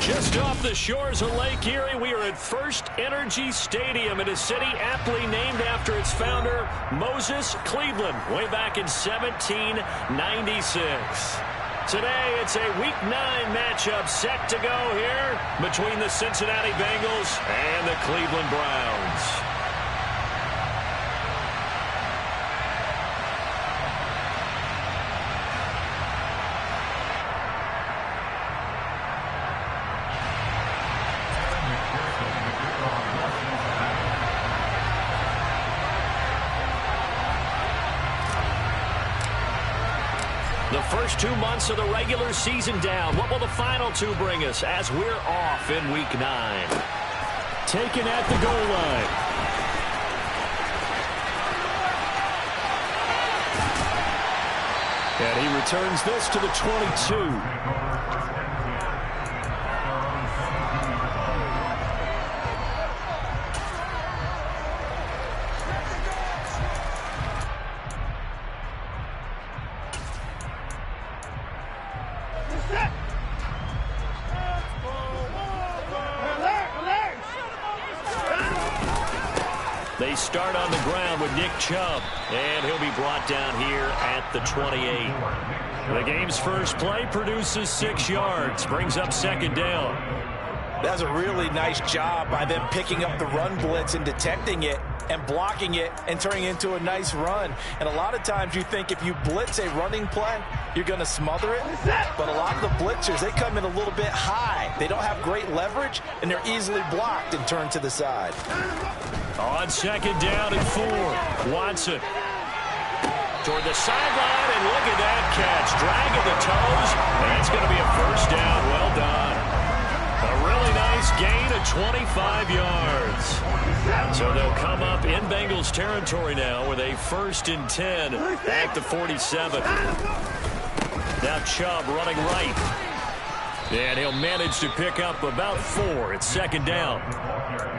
Just off the shores of Lake Erie, we are at First Energy Stadium in a city aptly named after its founder, Moses Cleveland, way back in 1796. Today, it's a Week 9 matchup set to go here between the Cincinnati Bengals and the Cleveland Browns. The first 2 months of the regular season down. What will the final 2 bring us as we're off in Week 9? Taken at the goal line. And he returns this to the 22. They start on the ground with Nick Chubb, and he'll be brought down here at the 28. The game's first play produces 6 yards, brings up second down. That's a really nice job by them picking up the run blitz and detecting it and blocking it and turning it into a nice run. And a lot of times you think if you blitz a running play, you're going to smother it. But a lot of the blitzers, they come in a little bit high. They don't have great leverage, and they're easily blocked and turned to the side. On second down and 4, Watson toward the sideline, and look at that catch. Dragging the toes, and that's going to be a first down. Well done. A really nice gain of 25 yards. So they'll come up in Bengals territory now with a 1st and 10 at the 47. Now Chubb running right. And he'll manage to pick up about 4. It's second down.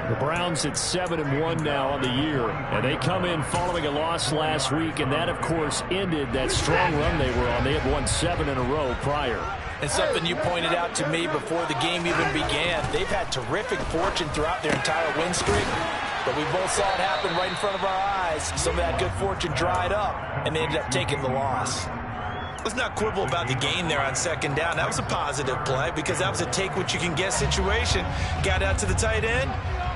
The Browns at 7-1 now on the year, and they come in following a loss last week, and that, of course, ended that strong run they were on. They had won 7 in a row prior. And something you pointed out to me before the game even began, they've had terrific fortune throughout their entire win streak, but we both saw it happen right in front of our eyes. Some of that good fortune dried up, and they ended up taking the loss. Let's not quibble about the gain there on second down. That was a positive play because that was a take-what-you-can-get situation. Got out to the tight end.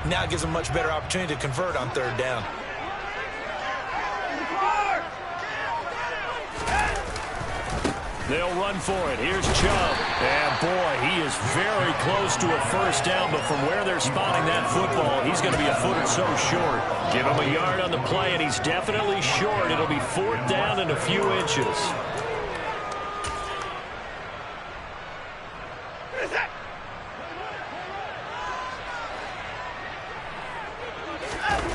Now it gives them a much better opportunity to convert on third down. They'll run for it. Here's Chubb. And, boy, he is very close to a first down, but from where they're spotting that football, he's going to be a foot or so short. Give him a yard on the play, and he's definitely short. It'll be 4th down and a few inches.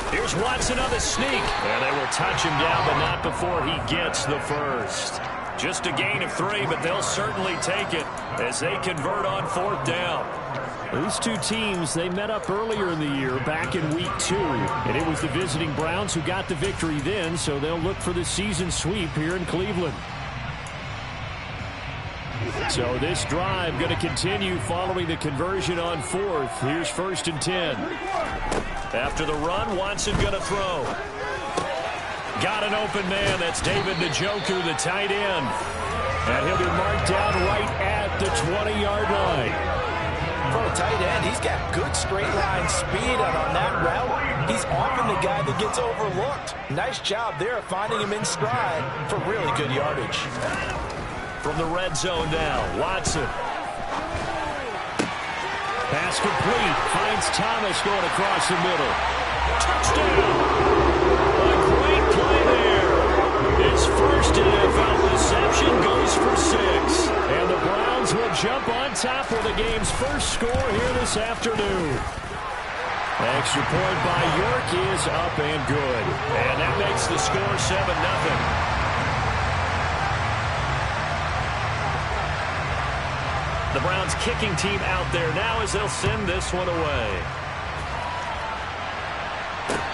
Here's Watson on the sneak. And they will touch him down, but not before he gets the first. Just a gain of 3, but they'll certainly take it as they convert on 4th down. These 2 teams, they met up earlier in the year, back in Week 2. And it was the visiting Browns who got the victory then, so they'll look for the season sweep here in Cleveland. So this drive going to continue following the conversion on 4th. Here's 1st and 10. After the run, Watson going to throw. Got an open man. That's David Njoku, the tight end. And he'll be marked down right at the 20-yard line. For a tight end, he's got good straight line speed on that route. He's often the guy that gets overlooked. Nice job there of finding him in stride for really good yardage. From the red zone now, Watson. Pass complete. Finds Thomas going across the middle. Touchdown! A great play there. His first NFL reception goes for 6. And the Browns will jump on top of the game's first score here this afternoon. Extra point by York is up and good. And that makes the score 7-0. The Browns kicking team out there now as they'll send this one away.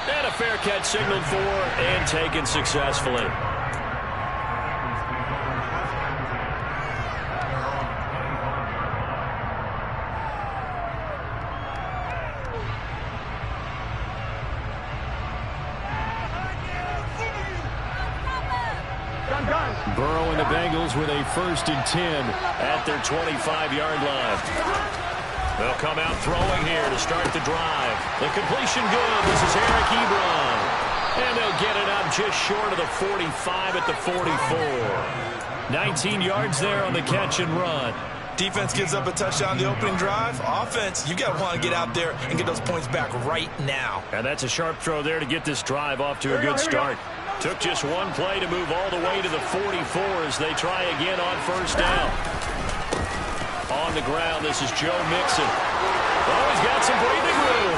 And a fair catch signaled for and taken successfully. Burrow and the Bengals with a 1st and 10 at their 25-yard line. They'll come out throwing here to start the drive. The completion good. This is Eric Ebron. And they'll get it up just short of the 45 at the 44. 19 yards there on the catch and run. Defense gives up a touchdown the opening drive. Offense, you got to want to get out there and get those points back right now. And that's a sharp throw there to get this drive off to a good start. Took just one play to move all the way to the 44 as they try again on 1st down. On the ground, this is Joe Mixon. Oh, he's got some breathing room.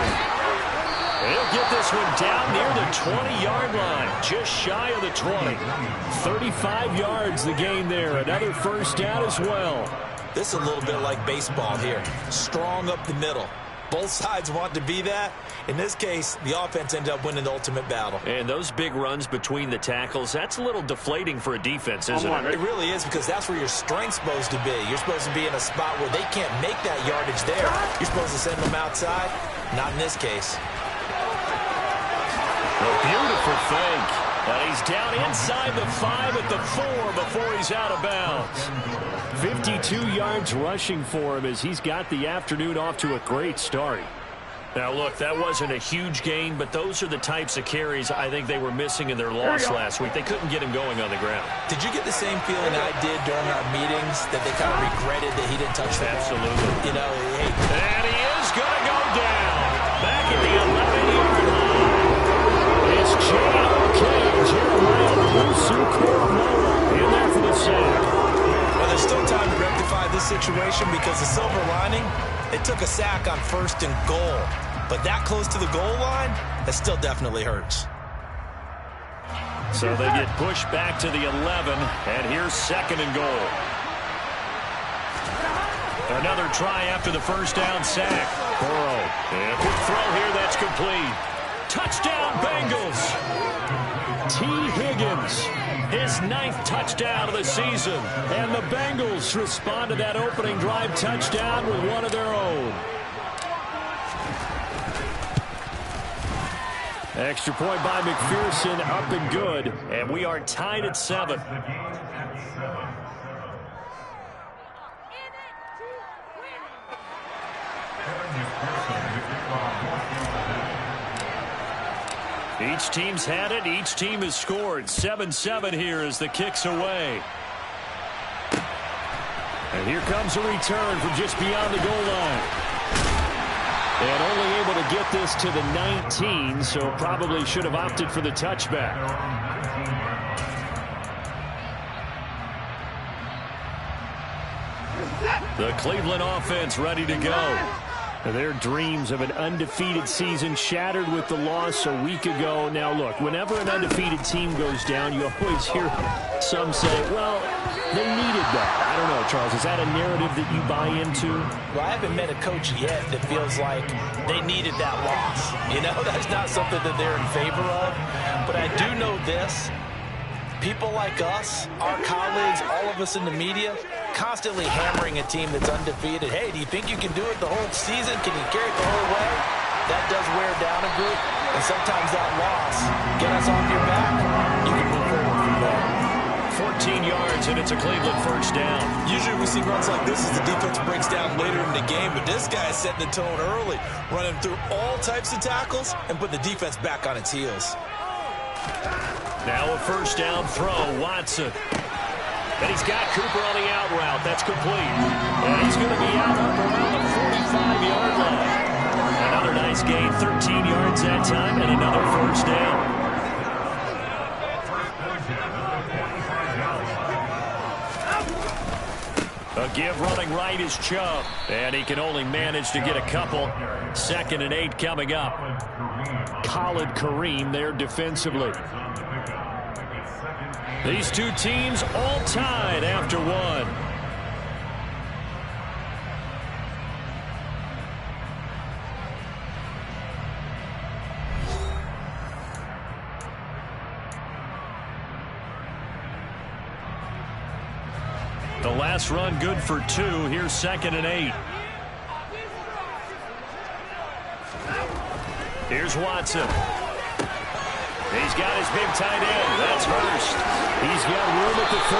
He'll get this one down near the 20-yard line, just shy of the 20. 35 yards the gain there. Another 1st down as well. This is a little bit like baseball here. Strong up the middle. Both sides want to be that. In this case, the offense ended up winning the ultimate battle. And those big runs between the tackles, that's a little deflating for a defense, isn't it? It really is, because that's where your strength's supposed to be. You're supposed to be in a spot where they can't make that yardage there. You're supposed to send them outside. Not in this case. A beautiful fake. And he's down inside the 5 at the 4 before he's out of bounds. 52 yards rushing for him as he's got the afternoon off to a great start. Now, look, that wasn't a huge gain, but those are the types of carries I think they were missing in their loss last week. They couldn't get him going on the ground. Did you get the same feeling I did during our meetings, that they kind of regretted that he didn't touch the ball? Absolutely. You know, hey. And he is going to go down. Back at the 11-yard line. It's J.O.K. Jeremiah Owusu-Koramoah in there for the sack. Well, there's still time to rectify this situation, because the silver lining, it took a sack on 1st and goal. But that close to the goal line, that still definitely hurts. So they get pushed back to the 11, and here's 2nd and goal. Another try after the 1st down sack. Burrow. And a quick throw here, that's complete. Touchdown, Bengals. T. Higgins, his 9th touchdown of the season. And the Bengals respond to that opening drive touchdown with one of their own. Extra point by McPherson, up and good. And we are tied at 7. Each team's had it. Each team has scored. 7-7 here as the kick's away. And here comes a return from just beyond the goal line. And only able to get this to the 19, so probably should have opted for the touchback. The Cleveland offense ready to go. Their dreams of an undefeated season shattered with the loss a week ago. Now, look, whenever an undefeated team goes down, you always hear some say, well, they needed that. I don't know, Charles. Is that a narrative that you buy into? Well, I haven't met a coach yet that feels like they needed that loss. You know, that's not something that they're in favor of. But I do know this. People like us, our colleagues, all of us in the media, constantly hammering a team that's undefeated. Hey, do you think you can do it the whole season? Can you carry it the whole way? That does wear down a group. And sometimes that loss, get us off your back, you can move forward from there. 14 yards, and it's a Cleveland 1st down. Usually we see runs like this as the defense breaks down later in the game, but this guy is setting the tone early, running through all types of tackles and putting the defense back on its heels. Now a 1st down throw, Watson. And he's got Cooper on the out route. That's complete. And he's going to be out up around the 45-yard line. Another nice gain, 13 yards that time, and another 1st down. A give running right is Chubb. And he can only manage to get a couple. 2nd and 8 coming up. Khalid Kareem there defensively. These two teams all tied after one. The last run good for 2. Here's 2nd and 8. Here's Watson. He's got his big tight end. That's Hurst. He's got room at the 30.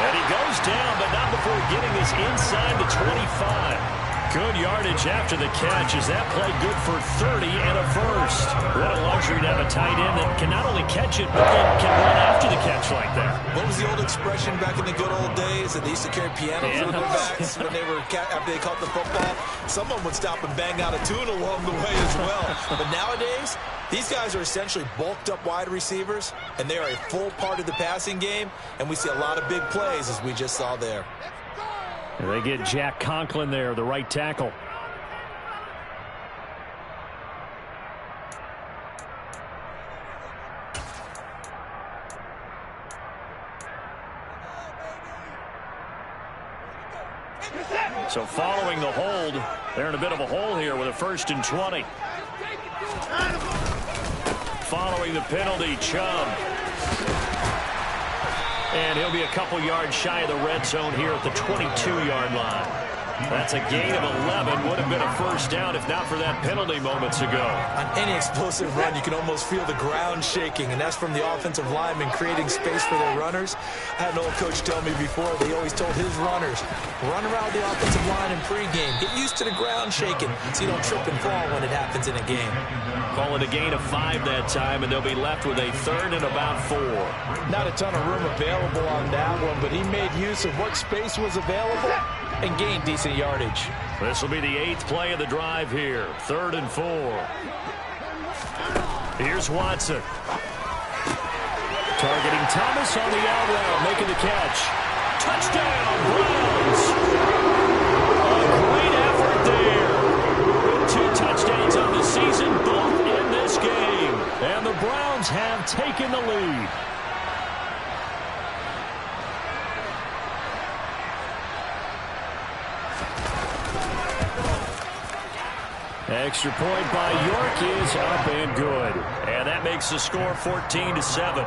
And he goes down, but not before getting us inside the 25. Good yardage after the catch. Is that play good for 30 and a first? What a luxury to have a tight end that can not only catch it, but then can run after the catch like that. What was the old expression back in the good old days that they used to carry pianos on their backs when they were after they caught the football? Someone would stop and bang out a tune along the way as well. But nowadays, these guys are essentially bulked up wide receivers, and they are a full part of the passing game, and we see a lot of big plays as we just saw there. They get Jack Conklin there, the right tackle. So following the hold, they're in a bit of a hole here with a 1st and 20. Following the penalty, Chubb. And he'll be a couple yards shy of the red zone here at the 22-yard line. That's a gain of 11. Would have been a first down if not for that penalty moments ago. On any explosive run, you can almost feel the ground shaking, and that's from the offensive linemen creating space for their runners. I had an old coach tell me before, they always told his runners, run around the offensive line in pregame. Get used to the ground shaking so you don't trip and fall when it happens in a game. Call it a gain of 5 that time, and they'll be left with a 3rd and about 4. Not a ton of room available on that one, but he made use of what space was available and gained decent yardage. This will be the 8th play of the drive here. 3rd and 4. Here's Watson. Targeting Thomas on the out route, making the catch. Touchdown, Browns! A great effort there. 2 touchdowns on the season, both in this game. And the Browns have taken the lead. Extra point by York is up and good. And that makes the score 14-7.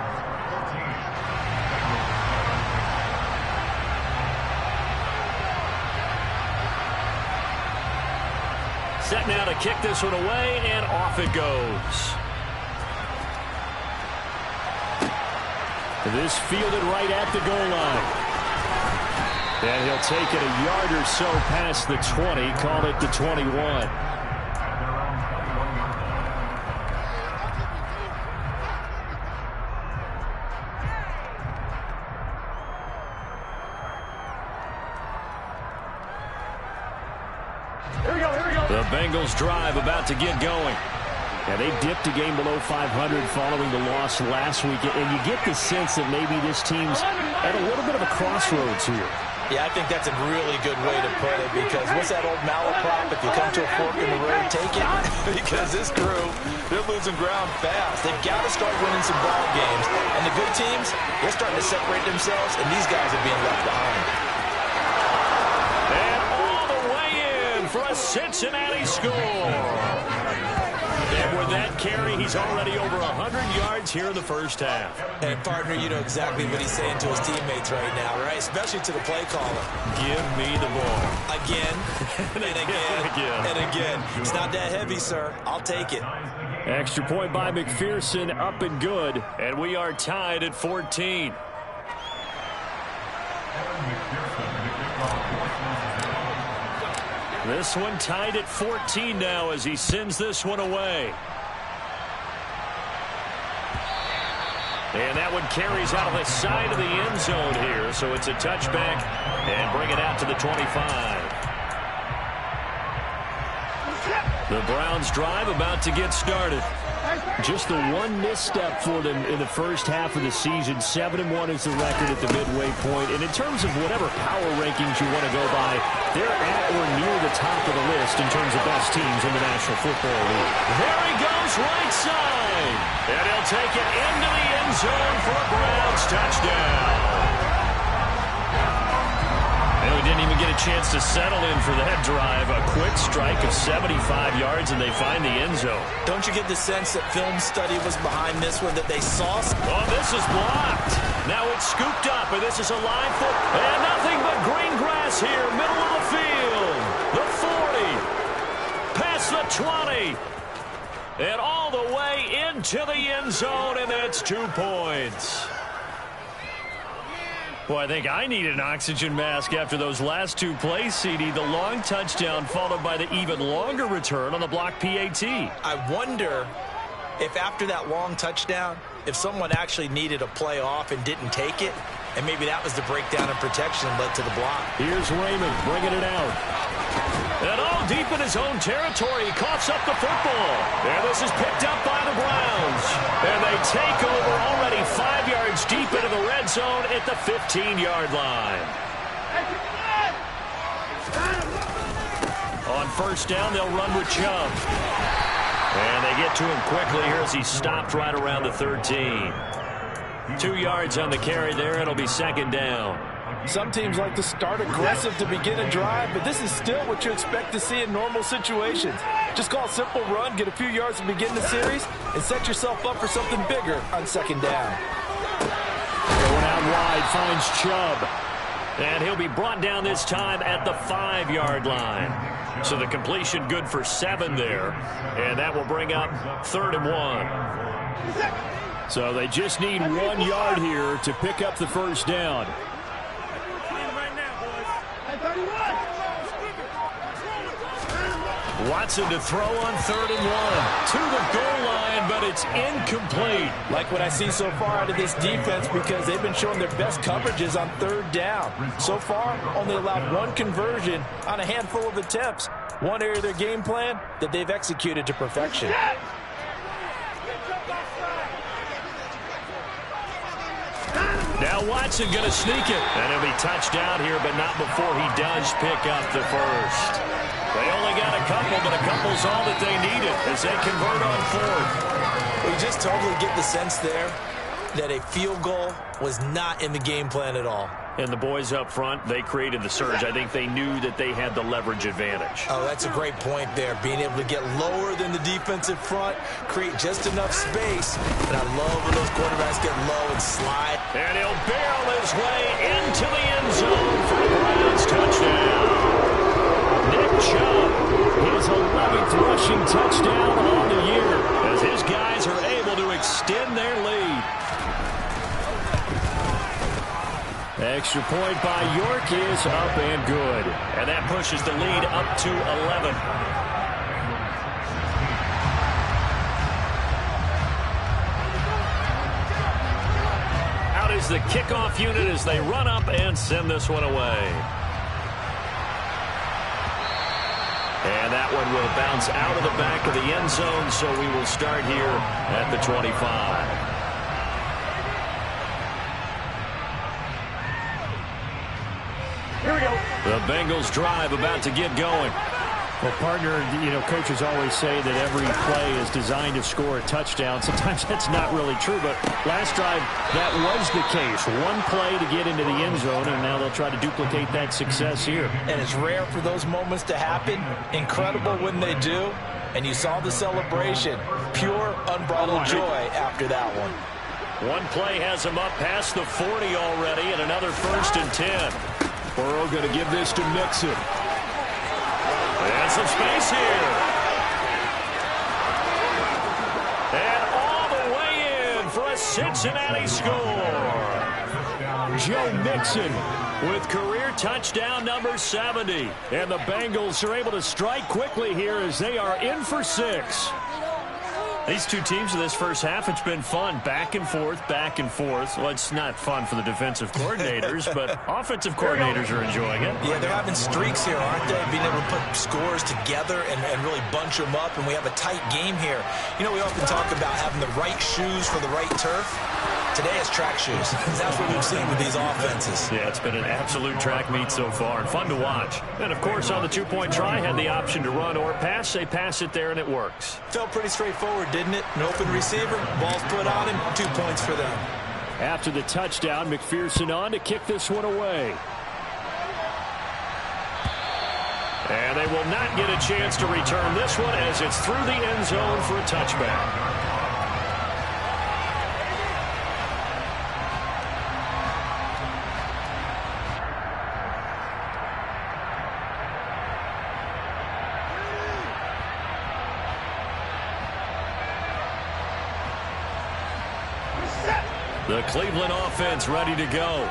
Set now to kick this one away, and off it goes. This fielded right at the goal line. And he'll take it a yard or so past the 20, call it the 21. The Bengals drive about to get going. And they dipped a game below 500 following the loss last week. And you get the sense that maybe this team's at a little bit of a crossroads here. Yeah, I think that's a really good way to put it, because what's that old malaprop? If you come to a fork in the road, take it. Because this crew, they're losing ground fast. They've got to start winning some ball games. And the good teams, they're starting to separate themselves, and these guys are being left behind. And all the way in for a Cincinnati score. And with that carry, he's already over 100 yards here in the first half. And, partner, you know exactly what he's saying to his teammates right now, right? Especially to the play caller. Give me the ball. Again, and again, and again. It's not that heavy, sir. I'll take it. Extra point by McPherson, up and good. And we are tied at 14. This one tied at 14 now as he sends this one away. And that one carries out of the side of the end zone here. So it's a touchback and bring it out to the 25. The Browns drive about to get started. Just the one misstep for them in the first half of the season. 7-1 is the record at the midway point. And in terms of whatever power rankings you want to go by, they're at or near the top of the list in terms of best teams in the National Football League. There he goes, right side. And he'll take it into the end zone for a Browns touchdown. And we didn't even get a chance to settle in for that drive. A quick strike of 75 yards, and they find the end zone. Don't you get the sense that film study was behind this one, that they saw? Oh, this is blocked. Now it's scooped up, and this is a line for, and nothing but green grass here, middle of the field. The 40, past the 20. And all the way into the end zone, and that's 2 points. Well, I think I need an oxygen mask after those last 2 plays, CD. The long touchdown followed by the even longer return on the block PAT. I wonder if after that long touchdown, if someone actually needed a play off and didn't take it, and maybe that was the breakdown in protection and led to the block. Here's Raymond bringing it out. And all deep in his own territory, he coughs up the football. And this is picked up by the Browns. And they take over already 5 yards deep into the red zone at the 15-yard line. On first down, they'll run with Chubb. And they get to him quickly here as he stopped right around the 13. 2 yards on the carry there. It'll be second down. Some teams like to start aggressive to begin a drive, but this is still what you expect to see in normal situations. Just call a simple run, get a few yards to begin the series, and set yourself up for something bigger on second down. Going out wide, finds Chubb. And he'll be brought down this time at the 5-yard line. So the completion good for 7 there. And that will bring up 3rd and 1. So they just need 1 yard here to pick up the first down. Watson to throw on 3rd and 1. To the goal line, but it's incomplete. Like what I see so far out of this defense, because they've been showing their best coverages on 3rd down. So far, only allowed 1 conversion on a handful of attempts. One area of their game plan that they've executed to perfection. Now Watson going to sneak it. And he'll be touched down here, but not before he does pick up the first. They only got a couple, but a couple's all that they needed as they convert on 4th. We just totally get the sense there that a field goal was not in the game plan at all. And the boys up front, they created the surge. I think they knew that they had the leverage advantage. Oh, that's a great point there. Being able to get lower than the defensive front, create just enough space. And I love when those quarterbacks get low and slide. And he'll barrel his way into the end zone for a Browns touchdown. Nick Chubb, his 11th rushing touchdown on the year as his guys are able to extend their lead. Extra point by York is up and good. And that pushes the lead up to 11. Out is the kickoff unit as they run up and send this one away. And that one will bounce out of the back of the end zone, so we will start here at the 25. Here we go. The Bengals drive about to get going. Well, partner, coaches always say that every play is designed to score a touchdown. Sometimes that's not really true, but last drive, that was the case. One play to get into the end zone, and now they'll try to duplicate that success here. And it's rare for those moments to happen. Incredible when they do. And you saw the celebration. Pure, unbridled joy after that one. One play has him up past the 40 already, and another 1st and 10. Burrow going to give this to Mixon. And some space here. And all the way in for a Cincinnati score. Joe Mixon with career touchdown number 70. And the Bengals are able to strike quickly here as they are in for 6. These two teams in this first half, it's been fun. Back and forth, back and forth. Well, it's not fun for the defensive coordinators, but offensive coordinators are enjoying it. Yeah, they're having streaks here, aren't they? Being able to put scores together and really bunch them up, and we have a tight game here. We often talk about having the right shoes for the right turf. Today it's track shoes. That's what we've seen with these offenses. Yeah, it's been an absolute track meet so far and fun to watch. And, of course, on the two-point try, had the option to run or pass. They pass it there, and it works. Felt pretty straightforward, didn't it? An open receiver, ball's put on him, 2 points for them. After the touchdown, McPherson on to kick this one away. And they will not get a chance to return this one as it's through the end zone for a touchback. The Cleveland offense ready to go.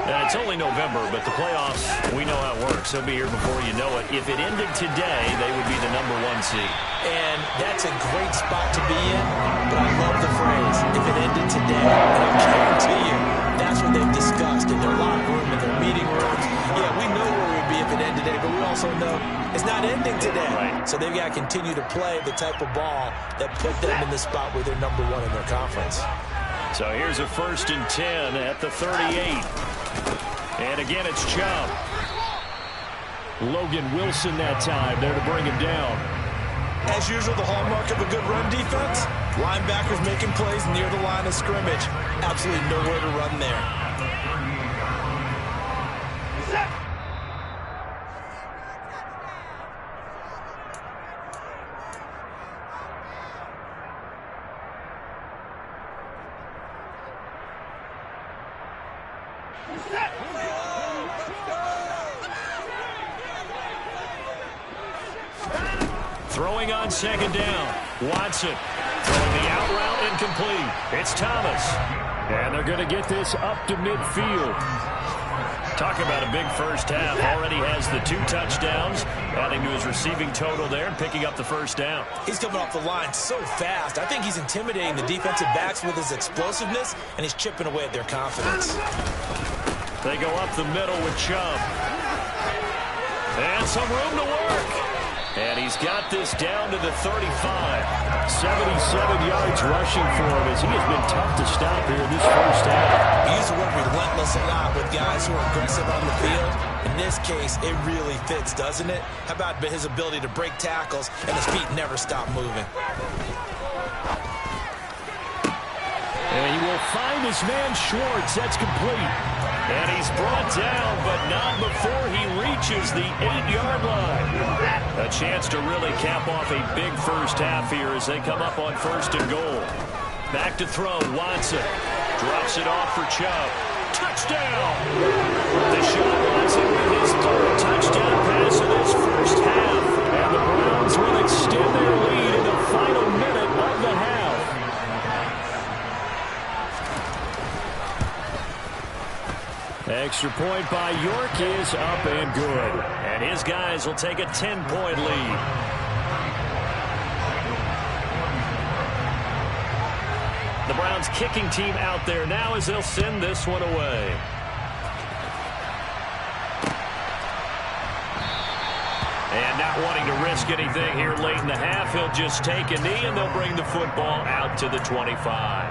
And it's only November, but the playoffs, we know how it works. They'll be here before you know it. If it ended today, they would be the #1 seed. And that's a great spot to be in, but I love the phrase, if it ended today. And I guarantee you, that's what they've discussed in their locker room, in their meeting rooms. Yeah, we know where we'd be if it ended today, but we also know it's not ending today. Right. So they've got to continue to play the type of ball that put them in the spot where they're #1 in their conference. So here's a 1st and 10 at the 38. And again, it's Chubb. Logan Wilson that time there to bring him down. As usual, the hallmark of a good run defense, linebackers making plays near the line of scrimmage. Absolutely nowhere to run there. Throwing on 2nd down. Watson throwing the out route incomplete. It's Thomas. And they're going to get this up to midfield. Talk about a big first half. Already has the 2 touchdowns, adding to his receiving total there and picking up the 1st down. He's coming off the line so fast. I think he's intimidating the defensive backs with his explosiveness, and he's chipping away at their confidence. They go up the middle with Chubb. And some room to work. And he's got this down to the 35. 77 yards rushing for him as he has been tough to stop here in this first half. We use the word relentless a lot with guys who are aggressive on the field. In this case, it really fits, doesn't it? How about his ability to break tackles and his feet never stop moving? And he will find his man Schwartz. That's complete. And he's brought down, but not before he reaches the 8-yard line. A chance to really cap off a big first half here as they come up on 1st and goal. Back to throw, Watson. Drops it off for Chubb. Touchdown! Deshaun Watson with his 3rd touchdown pass of this first half. And the Browns will extend their lead in the final minute of the half. Extra point by York is up and good. And his guys will take a 10-point lead. The Browns kicking team out there now as they'll send this one away. And not wanting to risk anything here late in the half, he'll just take a knee and they'll bring the football out to the 25.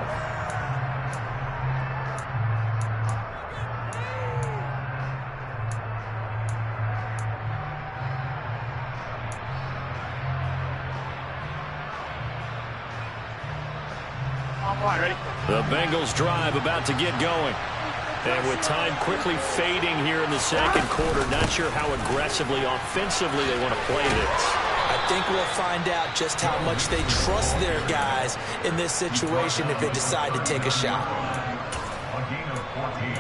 The Bengals drive about to get going. And with time quickly fading here in the 2nd quarter, not sure how aggressively, offensively they want to play this. I think we'll find out just how much they trust their guys in this situation if they decide to take a shot. A gain of 14.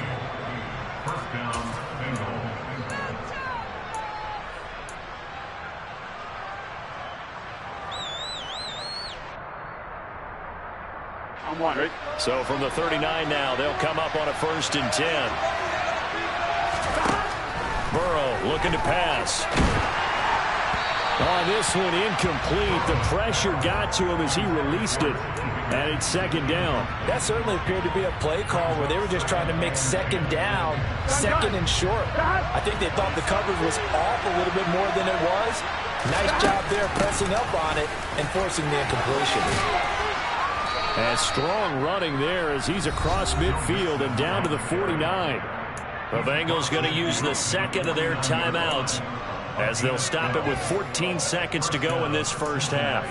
1st down, Bengals. So from the 39 now, they'll come up on a 1st and 10. Burrow looking to pass. On this one, incomplete. The pressure got to him as he released it. And it's 2nd down. That certainly appeared to be a play call where they were just trying to make 2nd down, 2nd and short. I think they thought the coverage was off a little bit more than it was. Nice job there pressing up on it and forcing the incompletion. And strong running there as he's across midfield and down to the 49. The Bengals going to use the 2nd of their timeouts as they'll stop it with 14 seconds to go in this first half.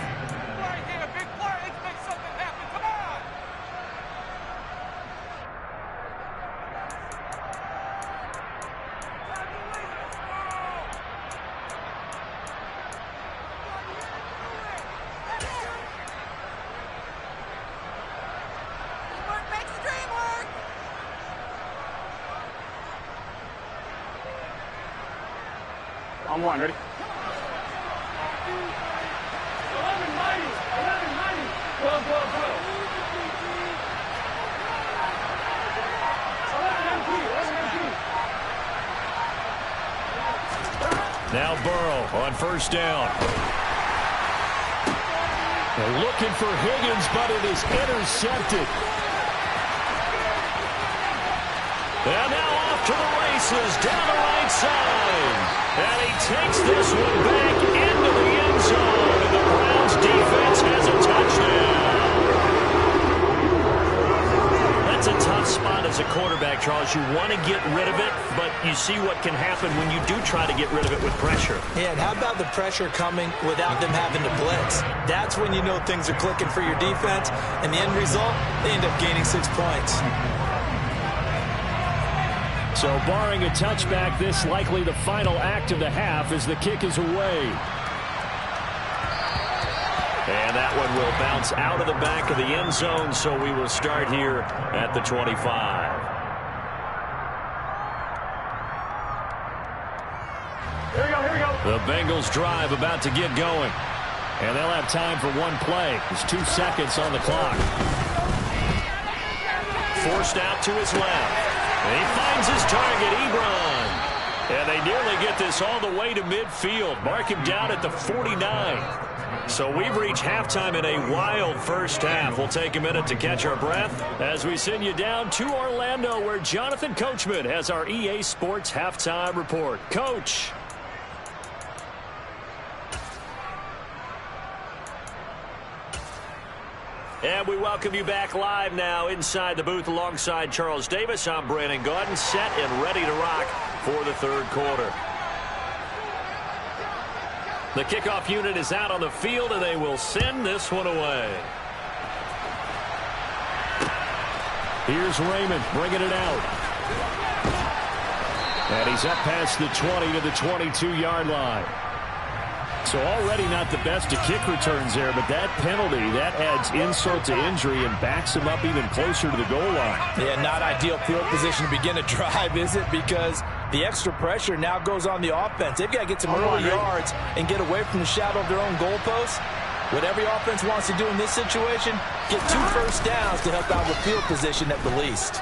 On 1, ready? Now Burrow on first down. They're looking for Higgins, but it is intercepted. And now off to the races, down the right side. And he takes this one back into the end zone. And the Browns defense has a touchdown. That's a tough spot as a quarterback, Charles. You want to get rid of it, but you see what can happen when you do try to get rid of it with pressure. Yeah, and how about the pressure coming without them having to blitz? That's when you know things are clicking for your defense, and the end result, they end up gaining 6 points. So barring a touchback, this likely the final act of the half as the kick is away. And that one will bounce out of the back of the end zone, so we will start here at the 25. Here we go. The Bengals drive about to get going. And they'll have time for one play. There's 2 seconds on the clock. Forced out to his left. And he finds his target, Ebron. And they nearly get this all the way to midfield. Mark him down at the 49. So we've reached halftime in a wild first half. We'll take a minute to catch our breath as we send you down to Orlando, where Jonathan Coachman has our EA Sports halftime report. Coach. And we welcome you back live now inside the booth alongside Charles Davis. I'm Brandon Gaudin, set and ready to rock for the third quarter. The kickoff unit is out on the field, and they will send this one away. Here's Raymond bringing it out. And he's up past the 20 to the 22-yard line. So already not the best of kick returns there, but that penalty, that adds insult to injury and backs him up even closer to the goal line. Yeah, not ideal field position to begin a drive, is it? Because the extra pressure now goes on the offense. They've got to get some early yards and get away from the shadow of their own goalposts. What every offense wants to do in this situation, get 2 first downs to help out with field position at the least.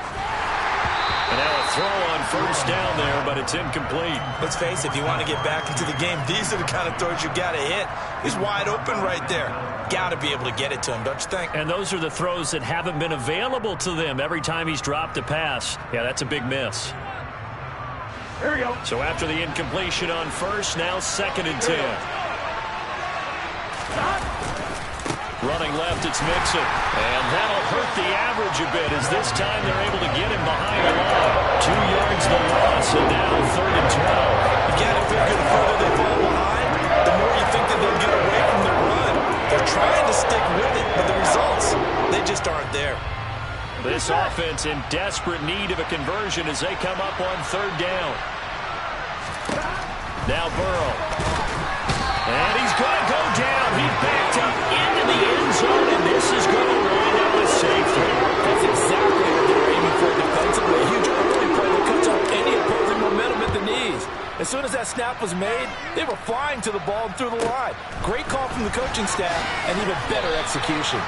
And now a throw on first down there, but it's incomplete. Let's face it, if you want to get back into the game, these are the kind of throws you got to hit. He's wide open right there. Got to be able to get it to him, don't you think? And those are the throws that haven't been available to them every time he's dropped a pass. Yeah, that's a big miss. Here we go. So after the incompletion on first, now 2nd and 10. Running left, it's Mixon. And that'll hurt the average a bit as this time they're able to get him behind the line. 2 yards the loss, and now 3rd and 12. Again, I figure the further they fall behind, the more you think that they'll get away from their run. They're trying to stick with it, but the results, they just aren't there. This offense in desperate need of a conversion as they come up on 3rd down. Now Burrow. And he's going to go down. He's backed up into the end zone, and this is going to wind up with safety. That's exactly what they were aiming for defensively. A huge early play that cuts off any opposing momentum at the knees. As soon as that snap was made, they were flying to the ball and through the line. Great call from the coaching staff and even better execution.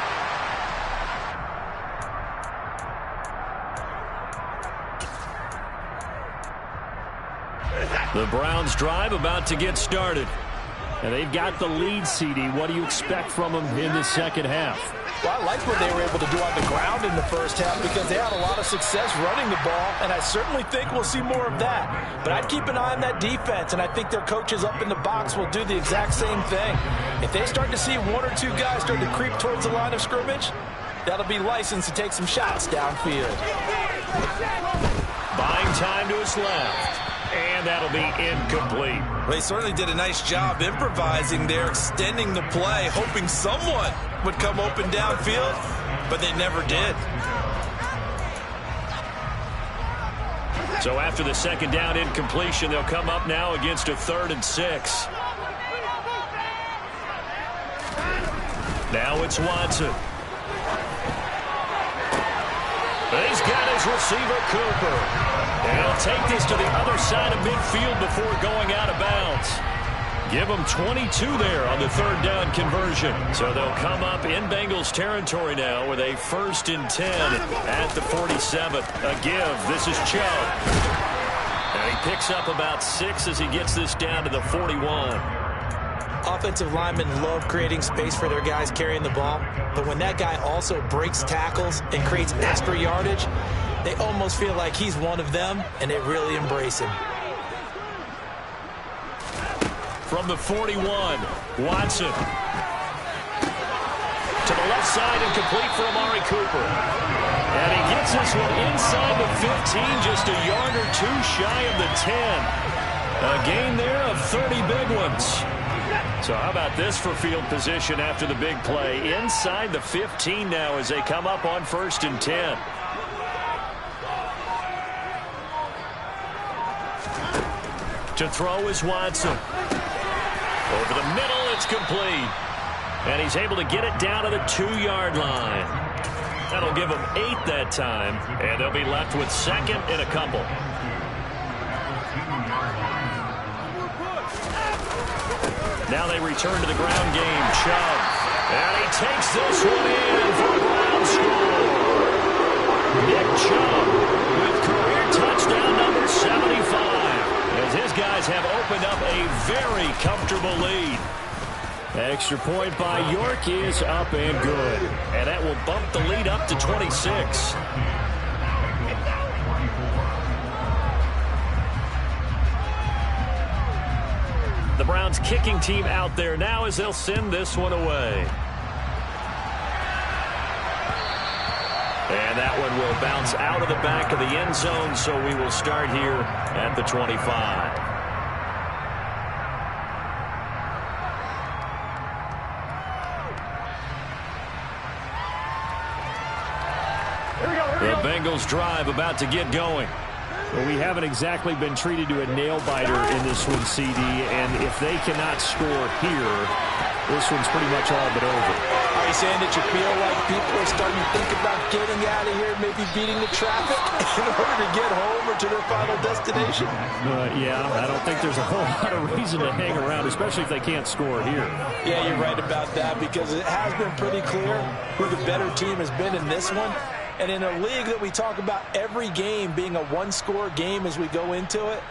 The Browns drive about to get started. And they've got the lead, CD. What do you expect from them in the second half? Well, I like what they were able to do on the ground in the first half because they had a lot of success running the ball, and I certainly think we'll see more of that. But I'd keep an eye on that defense, and I think their coaches up in the box will do the exact same thing. If they start to see 1 or 2 guys start to creep towards the line of scrimmage, that'll be licensed to take some shots downfield. Buying time to his left. And that'll be incomplete. Well, he certainly did a nice job improvising there, extending the play, hoping someone would come open downfield, but they never did. So after the 2nd down incompletion, they'll come up now against a 3rd and 6. Now it's Watson. He's got his receiver, Cooper. And he'll take this to the other side of midfield before going out of bounds. Give them 22 there on the 3rd down conversion. So they'll come up in Bengals territory now with a 1st and 10 at the 47. A give. This is Chubb. And he picks up about 6 as he gets this down to the 41. Offensive linemen love creating space for their guys carrying the ball, but when that guy also breaks tackles and creates extra yardage, they almost feel like he's one of them, and they really embrace him. From the 41, Watson. To the left side and complete for Amari Cooper. And he gets this one inside the 15, just a yard or 2 shy of the 10. A gain there of 30 big ones. So how about this for field position after the big play? Inside the 15 now as they come up on 1st and 10. To throw is Watson. Over the middle, it's complete. And he's able to get it down to the 2-yard line. That'll give them 8 that time, and they'll be left with 2nd and a couple. Now they return to the ground game. Chubb. And he takes this one in for a ground score. Nick Chubb with career touchdown number 75. As his guys have opened up a very comfortable lead. Extra point by York is up and good. And that will bump the lead up to 26. The Browns kicking team out there now as they'll send this one away. And that one will bounce out of the back of the end zone, so we will start here at the 25. The Bengals drive about to get going. Well, we haven't exactly been treated to a nail-biter in this one, CD, and if they cannot score here, this one's pretty much all but over. Are you saying that you feel like people are starting to think about getting out of here, maybe beating the traffic in order to get home or to their final destination? Yeah, I don't think there's a whole lot of reason to hang around, especially if they can't score here. Yeah, you're right about that, because it has been pretty clear who the better team has been in this one. And in a league that we talk about every game being a one-score game as we go into it,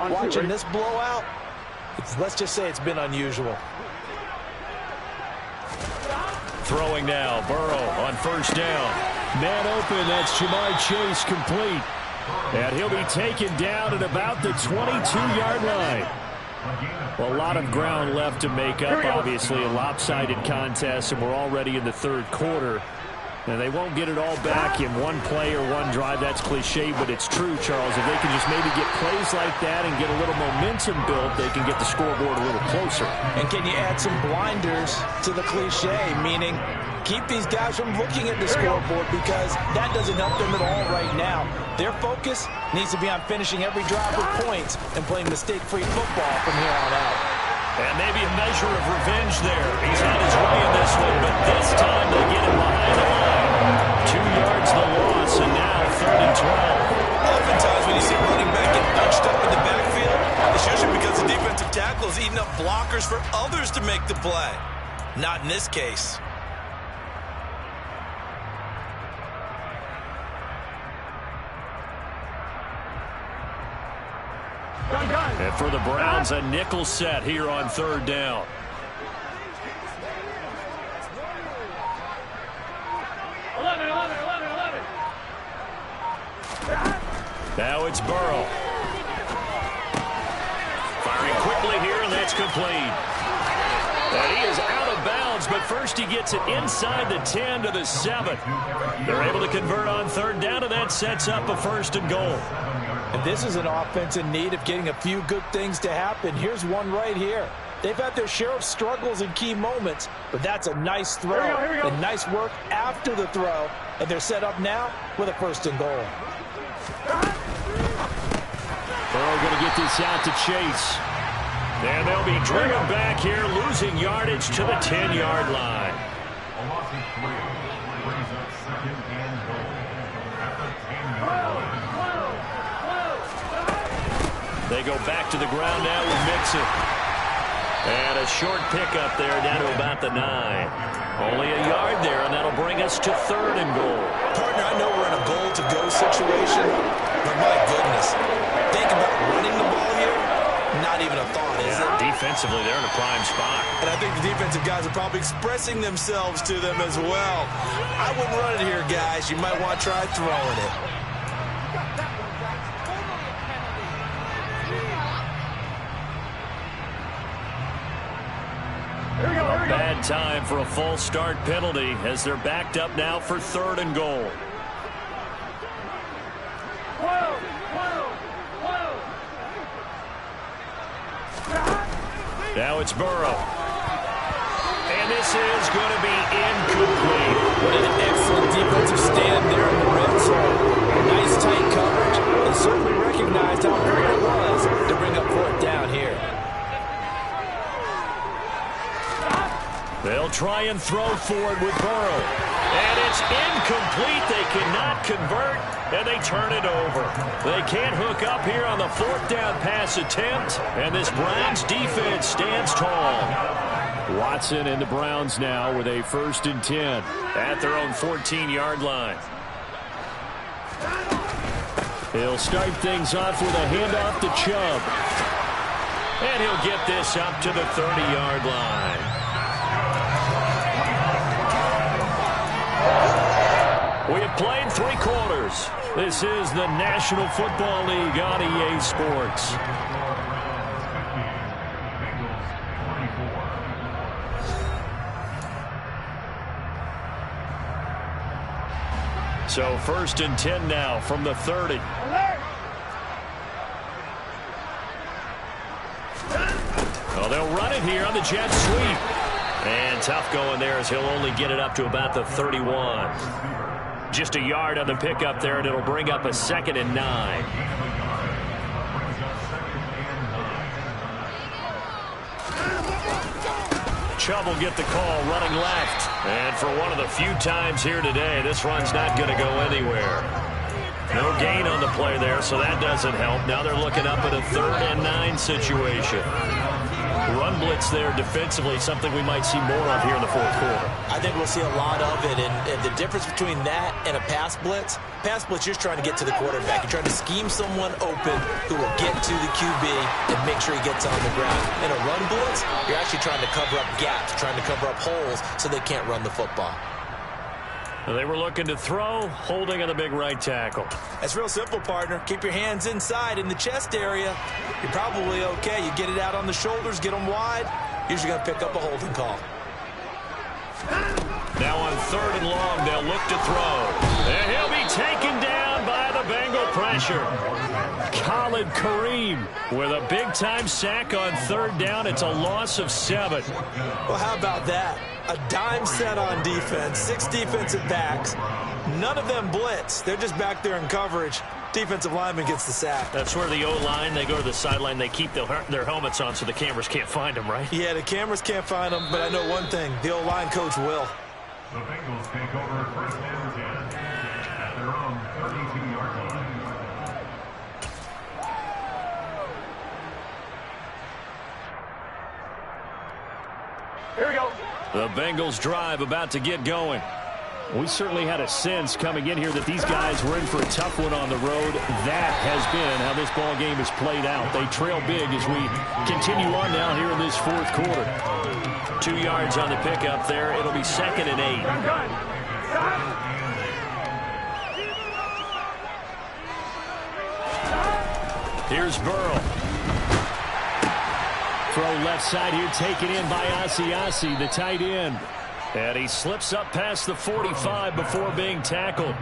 watching this blowout, let's just say it's been unusual. Throwing now, Burrow on 1st down. Man open, that's Ja'Marr Chase complete. And he'll be taken down at about the 22-yard line. Well, a lot of ground left to make up, obviously. A lopsided contest, and we're already in the 3rd quarter. And they won't get it all back in one play or one drive. That's cliche, but it's true, Charles. If they can just maybe get plays like that and get a little momentum built, they can get the scoreboard a little closer. And can you add some blinders to the cliche, meaning keep these guys from looking at the scoreboard, because that doesn't help them at all right now. Their focus needs to be on finishing every drive with points and playing mistake-free football from here on out. And maybe a measure of revenge there. He's on his way in this one, but this time they get him behind the line. 2 yards the loss, and now 3rd and 12. Oftentimes when you see running back get bunched up in the backfield, it's usually because the defensive tackle is eating up blockers for others to make the play. Not in this case. And for the Browns, a nickel set here on 3rd down. Now it's Burrow. Firing quickly here, and that's complete. And he is out of bounds, but first he gets it inside the 10 to the 7. They're able to convert on 3rd down, and that sets up a 1st and goal. And this is an offense in need of getting a few good things to happen. Here's one right here. They've had their share of struggles in key moments, but that's a nice throw and nice work after the throw. And they're set up now with a 1st and goal. Burrow going to get this out to Chase. And they'll be driven back here, losing yardage to the 10-yard line. A loss of 3 brings up 2nd and goal at the 10-yard line. They go back to the ground now with Mixon. And a short pickup there down to about the 9. Only a yard there, and that'll bring us to 3rd and goal. Partner, I know we're in a goal-to-go situation, but my goodness, think about offensively, they're in a prime spot. And I think the defensive guys are probably expressing themselves to them as well. I wouldn't run it here, guys. You might want to try throwing it. Bad time for a false start penalty as they're backed up now for 3rd and goal. Now it's Burrow. And this is going to be incomplete. What an excellent defensive stand there in the red zone. Nice tight coverage, and certainly recognized how important it was to bring up 4th down here. They'll try and throw forward with Burrow. And it's incomplete. They cannot convert, and they turn it over. They can't hook up here on the 4th down pass attempt, and this Browns defense stands tall. Watson and the Browns now with a 1st and 10. At their own 14-yard line. He'll start things off with a handoff to Chubb. And he'll get this up to the 30-yard line. We have played 3 quarters. This is the National Football League on EA Sports. So 1st and 10 now from the 30. Well, they'll run it here on the jet sweep. And tough going there as he'll only get it up to about the 31. Just a yard on the pickup there, and it'll bring up a 2nd and 9. Chubb will get the call running left. And for one of the few times here today, this run's not going to go anywhere. No gain on the play there, so that doesn't help. Now they're looking up at a 3rd and 9 situation. Run blitz there defensively, something we might see more of here in the 4th quarter. I think we'll see a lot of it, and the difference between that and a pass blitz, you're trying to get to the quarterback. You're trying to scheme someone open who will get to the QB and make sure he gets on the ground. In a run blitz, you're actually trying to cover up gaps, trying to cover up holes so they can't run the football. They were looking to throw, holding on the big right tackle. That's real simple, partner. Keep your hands inside in the chest area. You're probably okay. You get it out on the shoulders, get them wide. Usually going to pick up a holding call. Now on 3rd and long, they'll look to throw. And he'll be taken down by the Bengal pressure. Khalid Kareem with a big-time sack on 3rd down. It's a loss of 7. Well, how about that? A dime set on defense, 6 defensive backs. None of them blitz. They're just back there in coverage. Defensive lineman gets the sack. That's where the O-line, they go to the sideline, they keep their helmets on so the cameras can't find them, right? Yeah, the cameras can't find them, but I know one thing. The O-line coach will. The Bengals take over 1st and 10 at their own 32-yard line. Here we go. The Bengals drive about to get going. We certainly had a sense coming in here that these guys were in for a tough one on the road. That has been how this ball game has played out. They trail big as we continue on now here in this 4th quarter. 2 yards on the pickup there. It'll be 2nd and 8. Here's Burrow. Throw left side here, taken in by Asiasi, the tight end. And he slips up past the 45 before being tackled.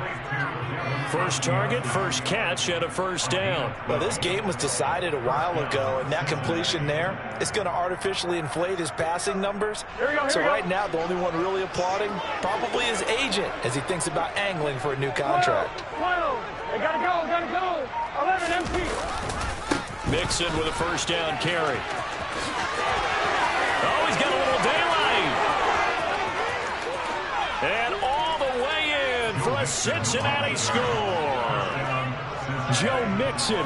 First target, first catch, and a 1st down. Well, this game was decided a while ago, and that completion there is going to artificially inflate his passing numbers. So right now, the only one really applauding probably his agent as he thinks about angling for a new contract. They gotta go. 11 MP. Mixon with a 1st down carry. Oh, he's got a little daylight. And all the way in for a Cincinnati score. Joe Mixon,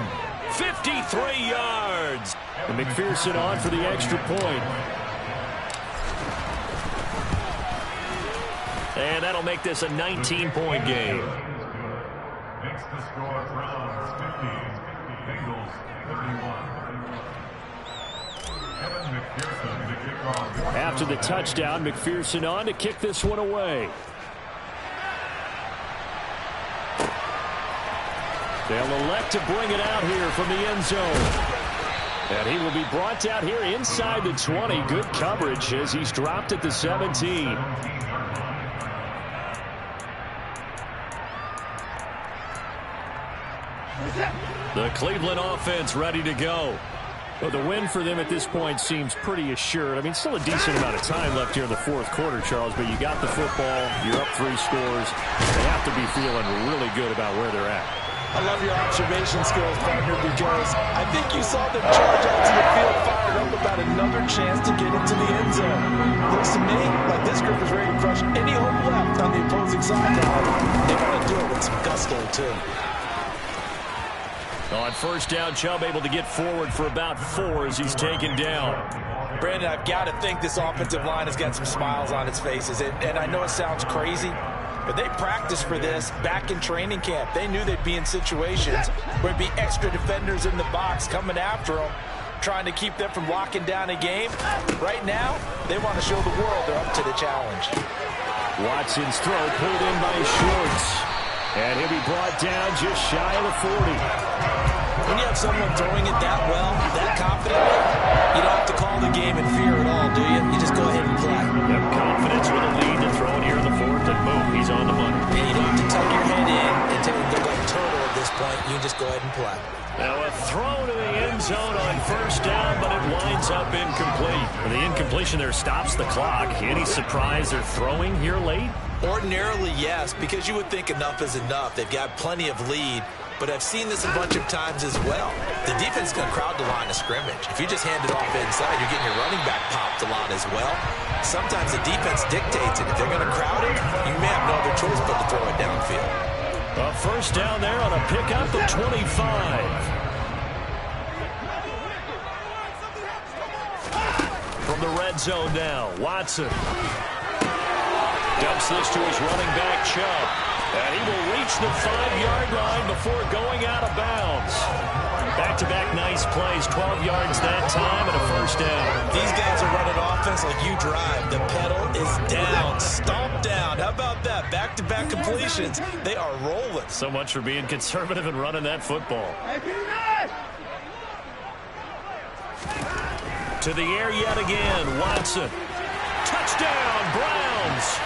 53 yards. And McPherson on for the extra point. And that'll make this a 19-point game. Makes the score Browns 50, Bengals 31. After the touchdown, McPherson on to kick this one away. They'll elect to bring it out here from the end zone. And he will be brought out here inside the 20. Good coverage as he's dropped at the 17. The Cleveland offense ready to go. Well, the win for them at this point seems pretty assured. I mean, still a decent amount of time left here in the fourth quarter, Charles, but you got the football, you're up 3 scores. They have to be feeling really good about where they're at. I love your observation skills, partner, because I think you saw them charge out to the field fired up about another chance to get into the end zone. Looks to me like this group is ready to crush any hope left on the opposing sideline. They want to do it with some gusto, too. On first down, Chubb able to get forward for about 4 as he's taken down. Brandon, I've got to think this offensive line has got some smiles on its faces. And I know it sounds crazy, but they practiced for this back in training camp. They knew they'd be in situations where there'd be extra defenders in the box coming after them, trying to keep them from locking down a game. Right now, they want to show the world they're up to the challenge. Watson's throw pulled in by Schwartz. And he'll be brought down just shy of the 40. When you have someone throwing it that well, that confidently, you don't have to call the game in fear at all, do you? You just go ahead and play. Yep, confidence with a lead to throw it here in the 4th, and boom, he's on the money. And you don't have to tuck your head in and look like a turtle at this point. You just go ahead and play. Now a throw to the end zone on first down, but it winds up incomplete. The incompletion there stops the clock. Any surprise they're throwing here late? Ordinarily, yes, because you would think enough is enough. They've got plenty of lead, but I've seen this a bunch of times as well. The defense is going to crowd the line of scrimmage. If you just hand it off inside, you're getting your running back popped a lot as well. Sometimes the defense dictates it. If they're going to crowd it, you may have no other choice but to throw it downfield. A first down there on a pickup of 25. From the red zone now, Watson dumps this to his running back, Chubb. And he will reach the 5-yard line before going out of bounds. Back-to-back nice plays, 12 yards that time and a first down. These guys are running offense like you drive. The pedal is down, stomp down. How about that? Back-to-back completions. They are rolling. So much for being conservative and running that football. To the air yet again, Watson. Touchdown, Browns.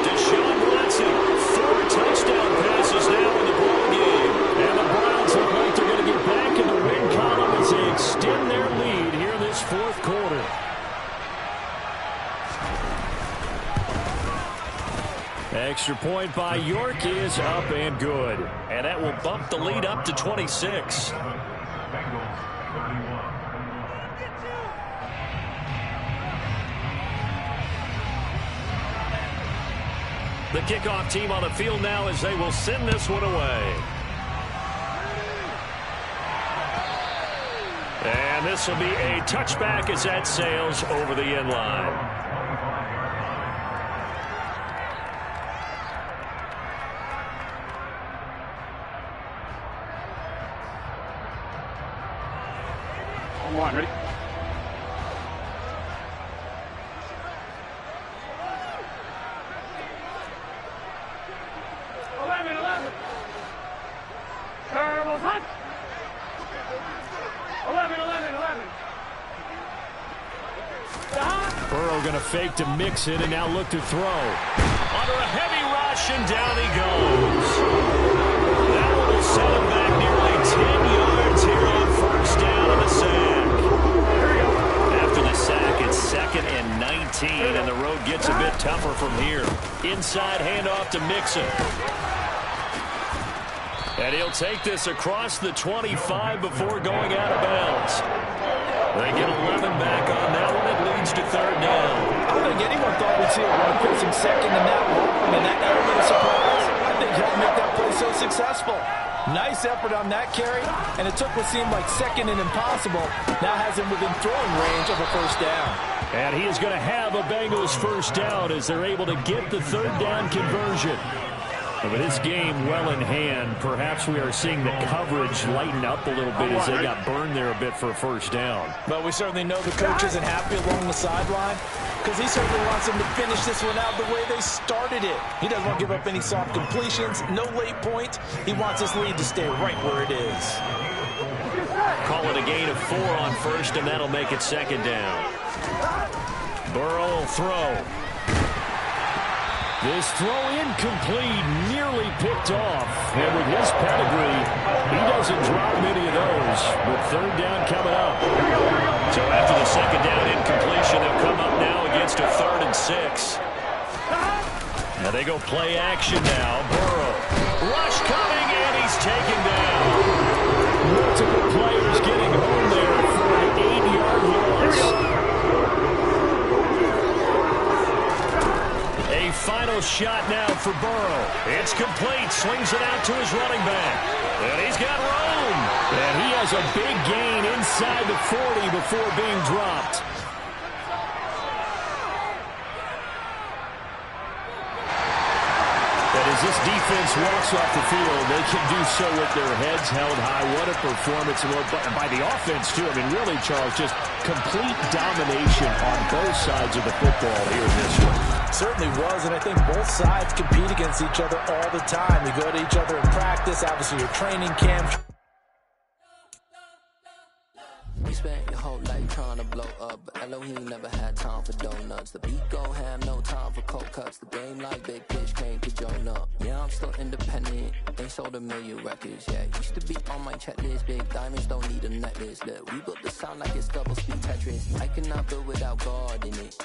Deshaun Watson, 4 touchdown passes now in the ball game. And the Browns look like they're going to get back in the win column as they extend their lead here in this 4th quarter. Extra point by York is up and good. And that will bump the lead up to 26. The kickoff team on the field now as they will send this one away. And this will be a touchback as that sails over the end line. Come on, ready? Burrow going to fake to mix it and now look to throw. Under a heavy rush and down he goes. That one will set him back nearly 10 yards here on first down and a sack. After the sack, it's 2nd and 19, and the road gets a bit tougher from here. Inside handoff to Mixon. And he'll take this across the 25 before going out of bounds. They get 11 back on that one. It leads to 3rd down. I don't think anyone thought we'd see a run facing 2nd and that long. And that element of surprise, I think, helped make that play so successful. Nice effort on that carry, and it took what seemed like 2nd and impossible. Now has him within throwing range of a first down. And he is going to have a Bengals first down as they're able to get the 3rd down conversion. But this game well in hand. Perhaps we are seeing the coverage lighten up a little bit as they got burned there a bit for a first down. But we certainly know the coach isn't happy along the sideline because he certainly wants them to finish this one out the way they started it. He doesn't want to give up any soft completions, no late points. He wants this lead to stay right where it is. Call it a gain of 4 on first, and that'll make it second down. Burrow will throw. This throw incomplete, nearly picked off. And with his pedigree, he doesn't drop many of those. But third down coming up. So after the second down incompletion, they'll come up now against a 3rd and 6. Now they go play action now. Burrow. Rush coming, and he's taken down. Multiple players getting home there for an 8-yard loss. A final shot now for Burrow. It's complete. Slings it out to his running back. And he's got room. And he has a big gain inside the 40 before being dropped. But as this defense walks off the field, they can do so with their heads held high. What a performance by the offense, too. I mean, really, Charles, just complete domination on both sides of the football here in this one. Certainly was, and I think both sides compete against each other all the time. You go to each other in practice, obviously your training camp. You spent your whole life trying to blow up, but Elohim never had time for donuts. The beat go ham, no time for cold cuts. The game like Big Pitch came to join up. Yeah, I'm still independent. They sold 1 million records. Yeah, used to be on my checklist. Big diamonds don't need a necklace. Look, we built the sound like it's double speed Tetris. I cannot build without God in it.